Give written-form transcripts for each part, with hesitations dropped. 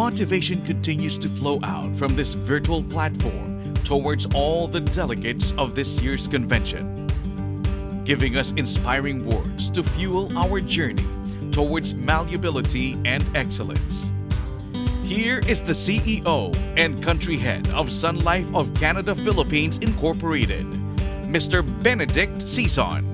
motivation continues to flow out from this virtual platform towards all the delegates of this year's convention, giving us inspiring words to fuel our journey towards malleability and excellence. Here is the CEO and country head of Sun Life of Canada Philippines Incorporated, Mr. Benedicto Sison.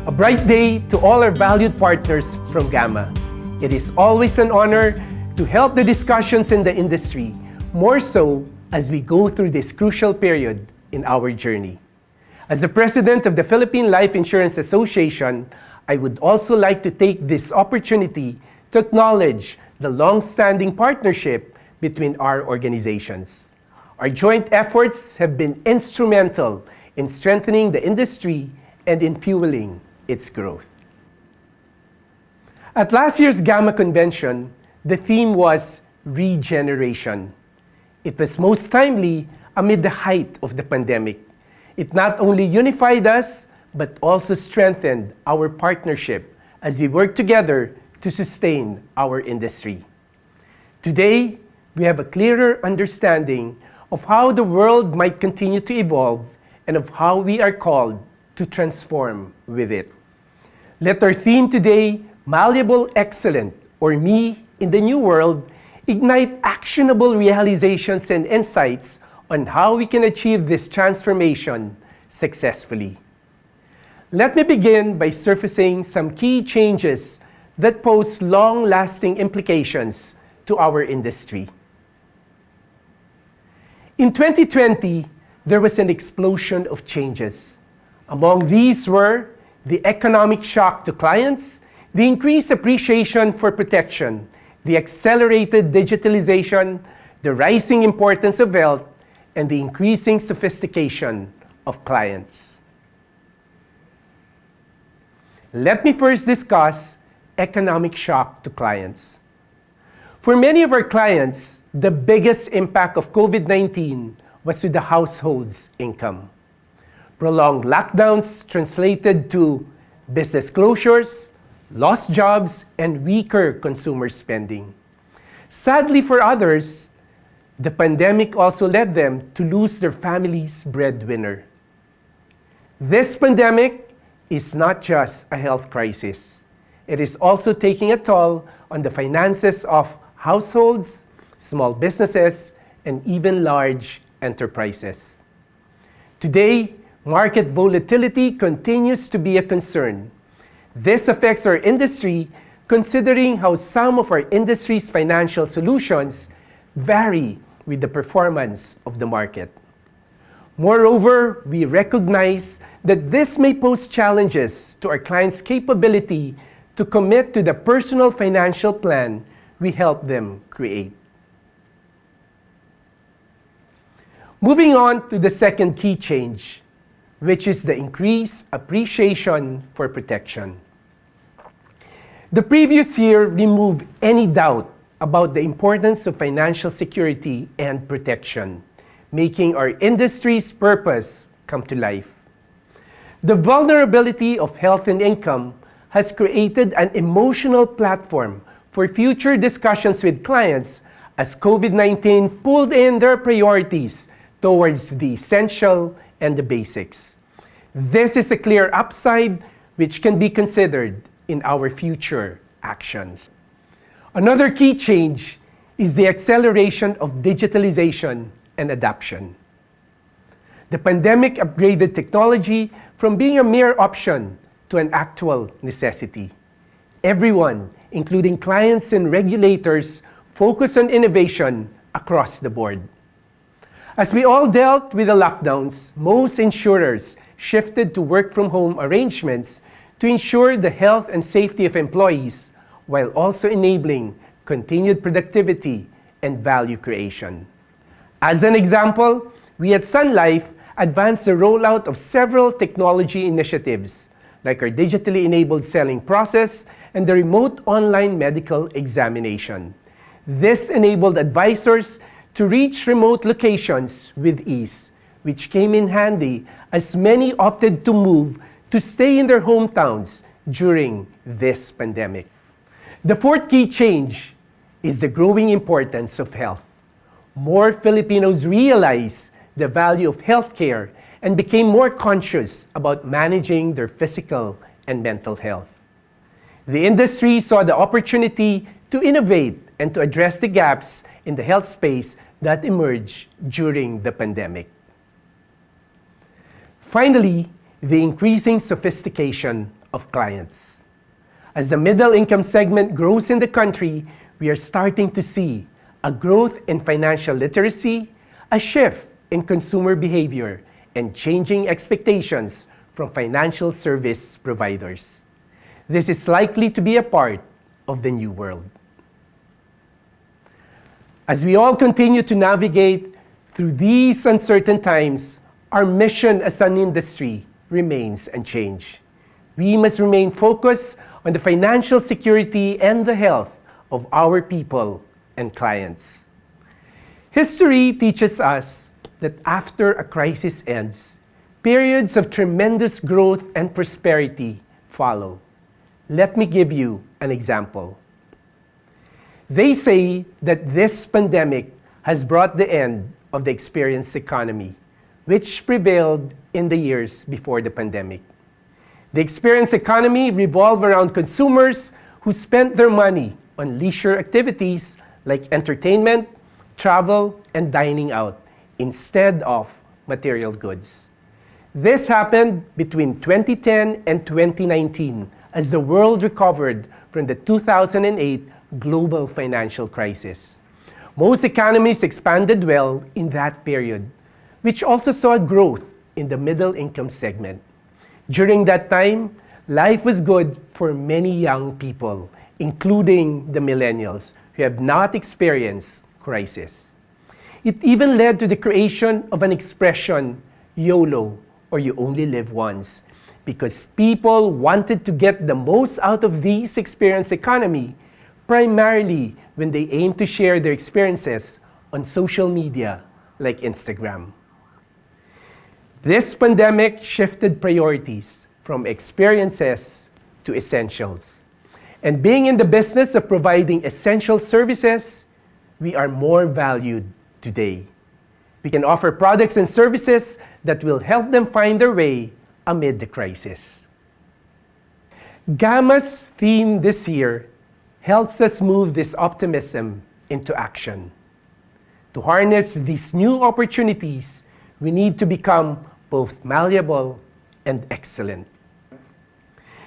A bright day to all our valued partners from Gama. It is always an honor to help the discussions in the industry, more so as we go through this crucial period in our journey. As the president of the Philippine Life Insurance Association, I would also like to take this opportunity to acknowledge the long-standing partnership between our organizations. Our joint efforts have been instrumental in strengthening the industry and in fueling its growth. At last year's Gama convention, the theme was regeneration. It was most timely amid the height of the pandemic. It not only unified us, but also strengthened our partnership as we work together to sustain our industry. Today, we have a clearer understanding of how the world might continue to evolve and of how we are called to transform with it. Let our theme today, Malleable Excellent, or Me in the New World, ignite actionable realizations and insights on how we can achieve this transformation successfully. Let me begin by surfacing some key changes that pose long-lasting implications to our industry. In 2020, there was an explosion of changes. Among these were the economic shock to clients, the increased appreciation for protection, the accelerated digitalization, the rising importance of health, and the increasing sophistication of clients. Let me first discuss economic shock to clients. For many of our clients, the biggest impact of COVID-19 was to the household's income. Prolonged lockdowns translated to business closures, lost jobs, and weaker consumer spending. Sadly for others, the pandemic also led them to lose their family's breadwinner. This pandemic is not just a health crisis. It is also taking a toll on the finances of households, small businesses, and even large enterprises. Today, market volatility continues to be a concern. This affects our industry considering how some of our industry's financial solutions vary with the performance of the market. Moreover, we recognize that this may pose challenges to our clients' capability to commit to the personal financial plan we help them create. Moving on to the second key change, which is the increased appreciation for protection. The previous year removed any doubt about the importance of financial security and protection, making our industry's purpose come to life. The vulnerability of health and income has created an emotional platform for future discussions with clients as COVID-19 pulled in their priorities towards the essential and the basics. This is a clear upside which can be considered in our future actions. Another key change is the acceleration of digitalization and adoption. The pandemic upgraded technology from being a mere option to an actual necessity. Everyone, including clients and regulators, focused on innovation across the board. As we all dealt with the lockdowns, most insurers shifted to work-from-home arrangements to ensure the health and safety of employees while also enabling continued productivity and value creation. As an example, we at Sun Life advanced the rollout of several technology initiatives, like our digitally enabled selling process and the remote online medical examination. This enabled advisors to reach remote locations with ease, which came in handy as many opted to move to stay in their hometowns during this pandemic. The fourth key change is the growing importance of health. More Filipinos realize the value of healthcare and became more conscious about managing their physical and mental health. The industry saw the opportunity to innovate and to address the gaps in the health space that emerged during the pandemic. Finally, the increasing sophistication of clients. As the middle income segment grows in the country, we are starting to see a growth in financial literacy, a shift in consumer behavior, and changing expectations from financial service providers. This is likely to be a part of the new world. As we all continue to navigate through these uncertain times, our mission as an industry remains unchanged. We must remain focused on the financial security and the health of our people and clients. History teaches us that after a crisis ends, periods of tremendous growth and prosperity follow. Let me give you an example. They say that this pandemic has brought the end of the experience economy, which prevailed in the years before the pandemic. The experience economy revolved around consumers who spent their money on leisure activities like entertainment, travel, and dining out instead of material goods. This happened between 2010 and 2019 as the world recovered from the 2008 global financial crisis. Most economies expanded well in that period, which also saw growth in the middle income segment. During that time, life was good for many young people, including the millennials who have not experienced crisis. It even led to the creation of an expression, YOLO, or you only live once, because people wanted to get the most out of this experience economy, primarily when they aim to share their experiences on social media like Instagram. This pandemic shifted priorities from experiences to essentials. And being in the business of providing essential services, we are more valued today. We can offer products and services that will help them find their way amid the crisis. Gama's theme this year helps us move this optimism into action. To harness these new opportunities, we need to become both malleable and excellent.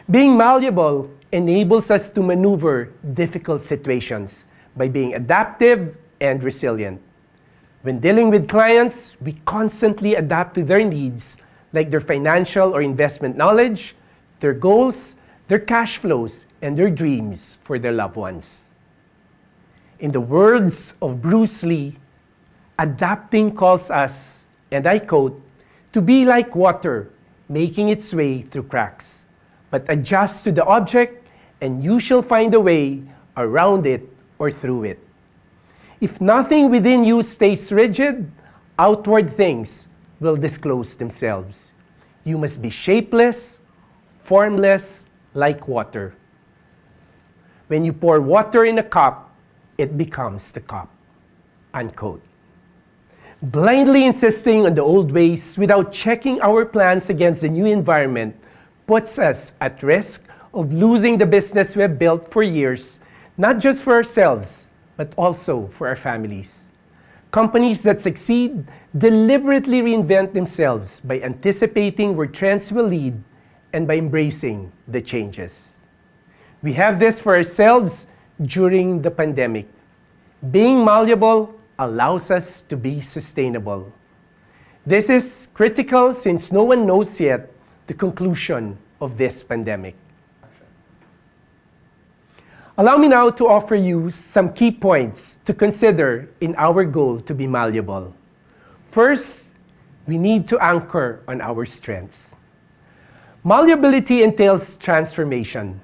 Being malleable enables us to maneuver difficult situations by being adaptive and resilient. When dealing with clients, we constantly adapt to their needs, like their financial or investment knowledge, their goals, their cash flows, and their dreams for their loved ones. In the words of Bruce Lee, adapting calls us, and I quote, to be like water making its way through cracks, but adjust to the object and you shall find a way around it or through it. If nothing within you stays rigid, outward things will disclose themselves. You must be shapeless, formless, like water. When you pour water in a cup, it becomes the cup. Unquote. Blindly insisting on the old ways without checking our plans against the new environment puts us at risk of losing the business we have built for years, not just for ourselves, but also for our families. Companies that succeed deliberately reinvent themselves by anticipating where trends will lead and by embracing the changes. We have this for ourselves during the pandemic. Being malleable allows us to be sustainable. This is critical since no one knows yet the conclusion of this pandemic. Allow me now to offer you some key points to consider in our goal to be malleable. First, we need to anchor on our strengths. Malleability entails transformation.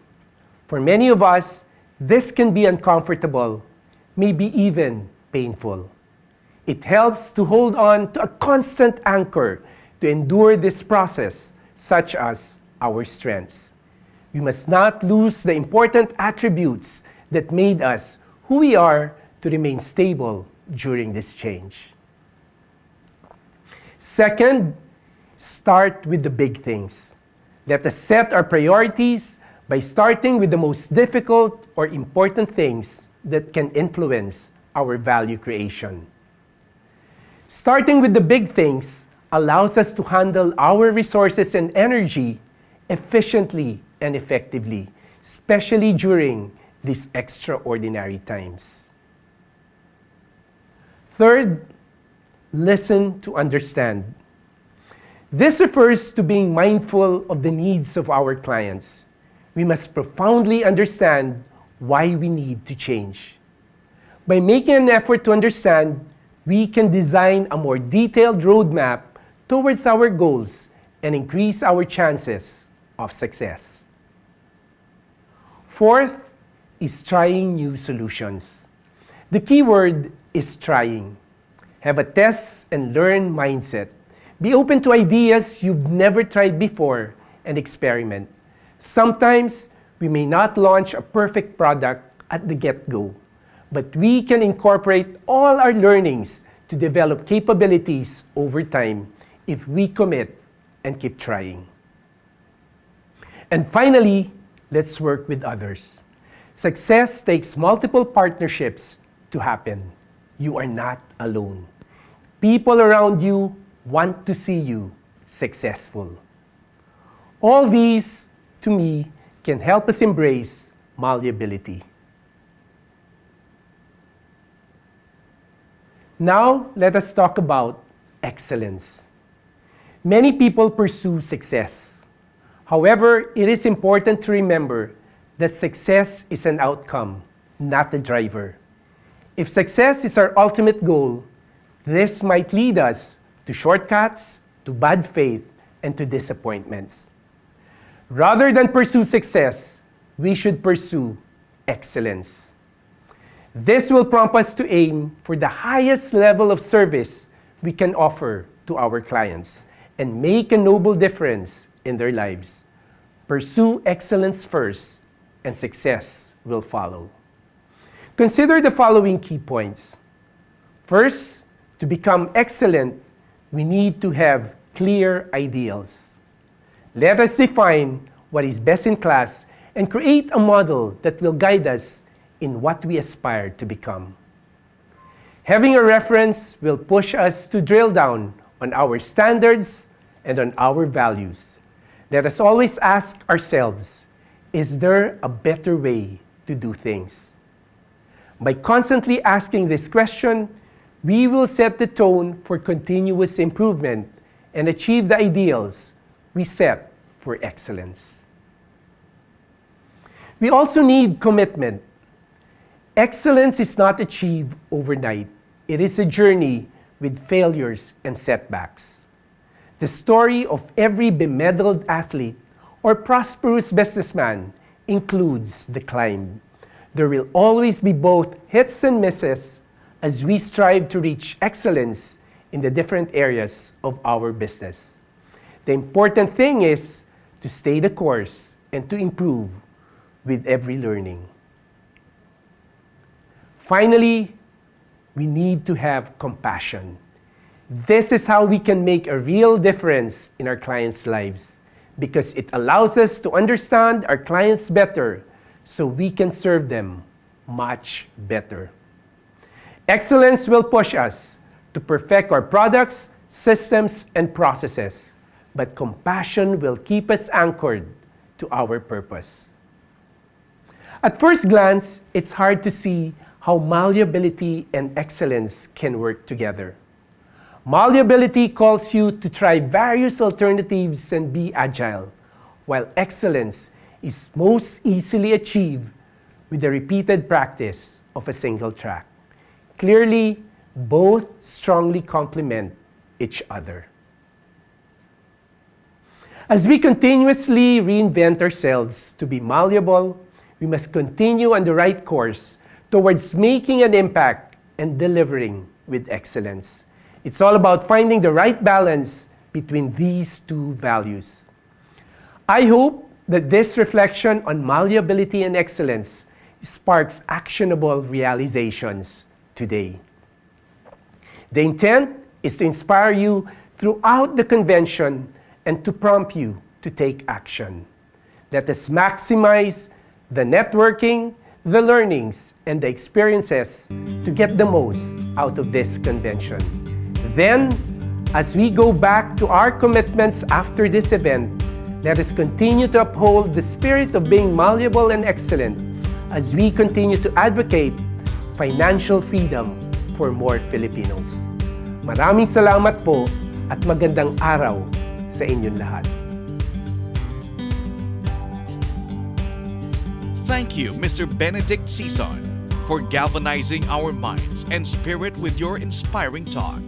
For many of us, this can be uncomfortable, maybe even painful. It helps to hold on to a constant anchor to endure this process, such as our strengths. We must not lose the important attributes that made us who we are to remain stable during this change. Second, start with the big things. Let us set our priorities by starting with the most difficult or important things that can influence our value creation. Starting with the big things allows us to handle our resources and energy efficiently and effectively, especially during these extraordinary times. Third, listen to understand. This refers to being mindful of the needs of our clients. We must profoundly understand why we need to change. By making an effort to understand, we can design a more detailed roadmap towards our goals and increase our chances of success. Fourth is trying new solutions. The key word is trying. Have a test and learn mindset. Be open to ideas you've never tried before and experiment. Sometimes we may not launch a perfect product at the get-go, but we can incorporate all our learnings to develop capabilities over time if we commit and keep trying. And finally, let's work with others. Success takes multiple partnerships to happen. You are not alone. People around you want to see you successful. All these, to me, can help us embrace malleability. Now, let us talk about excellence. Many people pursue success. However, it is important to remember that success is an outcome, not a driver. If success is our ultimate goal, this might lead us to shortcuts, to bad faith, and to disappointments. Rather than pursue success, we should pursue excellence. This will prompt us to aim for the highest level of service we can offer to our clients and make a noble difference in their lives. Pursue excellence first, and success will follow. Consider the following key points. First, to become excellent, we need to have clear ideals. Let us define what is best in class and create a model that will guide us in what we aspire to become. Having a reference will push us to drill down on our standards and on our values. Let us always ask ourselves, is there a better way to do things? By constantly asking this question, we will set the tone for continuous improvement and achieve the ideals we set for excellence. We also need commitment. Excellence is not achieved overnight. It is a journey with failures and setbacks. The story of every bemedaled athlete or prosperous businessman includes the climb. There will always be both hits and misses as we strive to reach excellence in the different areas of our business. The important thing is to stay the course and to improve with every learning. Finally, we need to have compassion. This is how we can make a real difference in our clients' lives because it allows us to understand our clients better so we can serve them much better. Excellence will push us to perfect our products, systems, and processes, but compassion will keep us anchored to our purpose. At first glance, it's hard to see how malleability and excellence can work together. Malleability calls you to try various alternatives and be agile, while excellence is most easily achieved with the repeated practice of a single track. Clearly, both strongly complement each other. As we continuously reinvent ourselves to be malleable, we must continue on the right course towards making an impact and delivering with excellence. It's all about finding the right balance between these two values. I hope that this reflection on malleability and excellence sparks actionable realizations today. The intent is to inspire you throughout the convention and to prompt you to take action. Let us maximize the networking, the learnings, and the experiences to get the most out of this convention. Then, as we go back to our commitments after this event, let us continue to uphold the spirit of being malleable and excellent as we continue to advocate financial freedom for more Filipinos. Maraming salamat po at magandang araw sa inyong lahat. Thank you, Mr. Benedict Sison, for galvanizing our minds and spirit with your inspiring talk.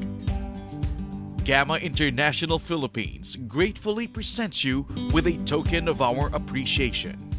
Gama International Philippines gratefully presents you with a token of our appreciation.